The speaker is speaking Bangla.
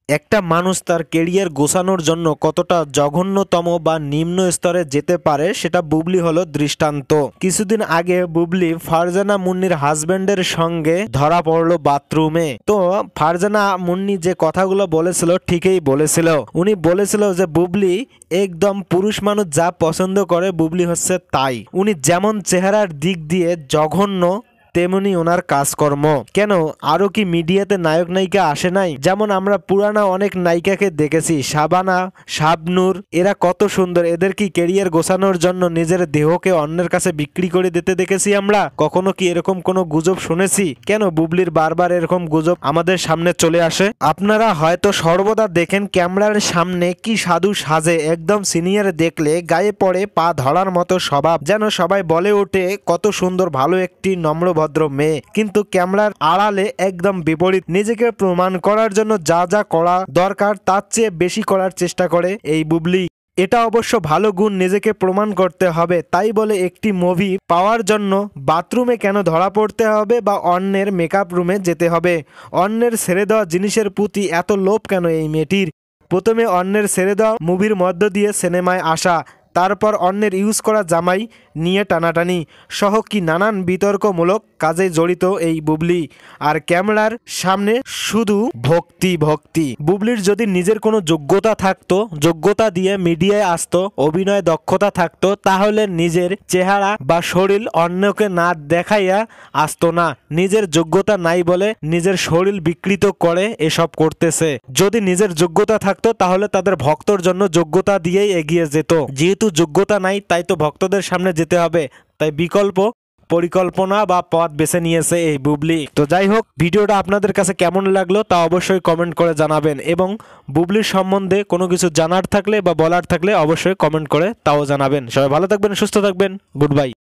একটা মানুষ তার কেরিয়ার গোছানোর জন্য কতটা জঘন্যতম বা নিম্ন স্তরে যেতে পারে সেটা বুবলি হলো দৃষ্টান্ত। কিছুদিন আগে বুবলি ফারজানা মুন্নির হাজবেন্ডের সঙ্গে ধরা পড়লো বাথরুমে। তো ফারজানা মুন্নি যে কথাগুলো বলেছিল ঠিকই বলেছিল। উনি বলেছিল যে বুবলি একদম পুরুষ মানুষ যা পছন্দ করে বুবলি হচ্ছে তাই। উনি যেমন চেহারার দিক দিয়ে জঘন্য তেমনি ওনার কাজকর্ম। কেন আরো কি মিডিয়াতে নায়ক নায়িকা আসে নাই? যেমন আমরা পুরানা অনেক নায়িকাকে দেখেছি, শাবানা, শাবনূর, এরা কত সুন্দর। এদের কি কেরিয়ার গোছানোর জন্য নিজের দেহকে অন্যের কাছে বিক্রি করে দিতে দেখেছি আমরা? কখনো কি এরকম কোনো গুজব শুনেছি? কেন বুবলির বারবার এরকম গুজব আমাদের সামনে চলে আসে? আপনারা হয়তো সর্বদা দেখেন ক্যামেরার সামনে কি সাধু সাজে, একদম সিনিয়র দেখলে গায়ে পড়ে পা ধরার মতো স্বভাব, যেন সবাই বলে ওঠে কত সুন্দর, ভালো একটি নম্র ভদ্র মেয়ে। কিন্তু ক্যামেরার আড়ালে একদম বিপরীত। নিজেকে প্রমাণ করার জন্য যা যা করা দরকার তার চেয়ে বেশি করার চেষ্টা করে এই বুবলি। এটা অবশ্য ভালো গুণ, নিজেকে প্রমাণ করতে হবে। তাই বলে একটি মুভি পাওয়ার জন্য বাথরুমে কেন ধরা পড়তে হবে বা অন্যের মেকআপ রুমে যেতে হবে? অন্যের ছেড়ে দেওয়া জিনিসের প্রতি এত লোভ কেন এই মেয়েটির? প্রথমে অন্যের ছেড়ে দেওয়া মুভির মধ্য দিয়ে সিনেমায় আসা, তারপর অন্যের ইউজ করা জামাই নিয়ে টানাটানি সহ কি নানান বিতর্কমূলক কাজে জড়িত এই বুবলি। আর ক্যামেরার সামনে শুধু ভক্তি ভক্তি। বুবলির যদি নিজের কোনো যোগ্যতা থাকতো, যোগ্যতা দিয়ে মিডিয়ায় আসতো, অভিনয় দক্ষতা থাকতো, তাহলে নিজের চেহারা বা শরীর অন্যকে না দেখাইয়া আসতো না। নিজের যোগ্যতা নাই বলে নিজের শরীর বিকৃত করে এসব করতেছে। যদি নিজের যোগ্যতা থাকতো তাহলে তাদের ভক্তর জন্য যোগ্যতা দিয়েই এগিয়ে যেত। যেহেতু যোগ্যতা নাই তাই তো ভক্তদের সামনে যেতে হবে, তাই বিকল্প পরিকল্পনা বা পথ বেছে নিয়েছে এই বুবলি। তো যাই হোক, ভিডিওটা আপনাদের কাছে কেমন লাগলো তা অবশ্যই কমেন্ট করে জানাবেন, এবং বুবলির সম্বন্ধে কোনো কিছু জানার থাকলে বা বলার থাকলে অবশ্যই কমেন্ট করে তাও জানাবেন। সবাই ভালো থাকবেন, সুস্থ থাকবেন, গুড বাই।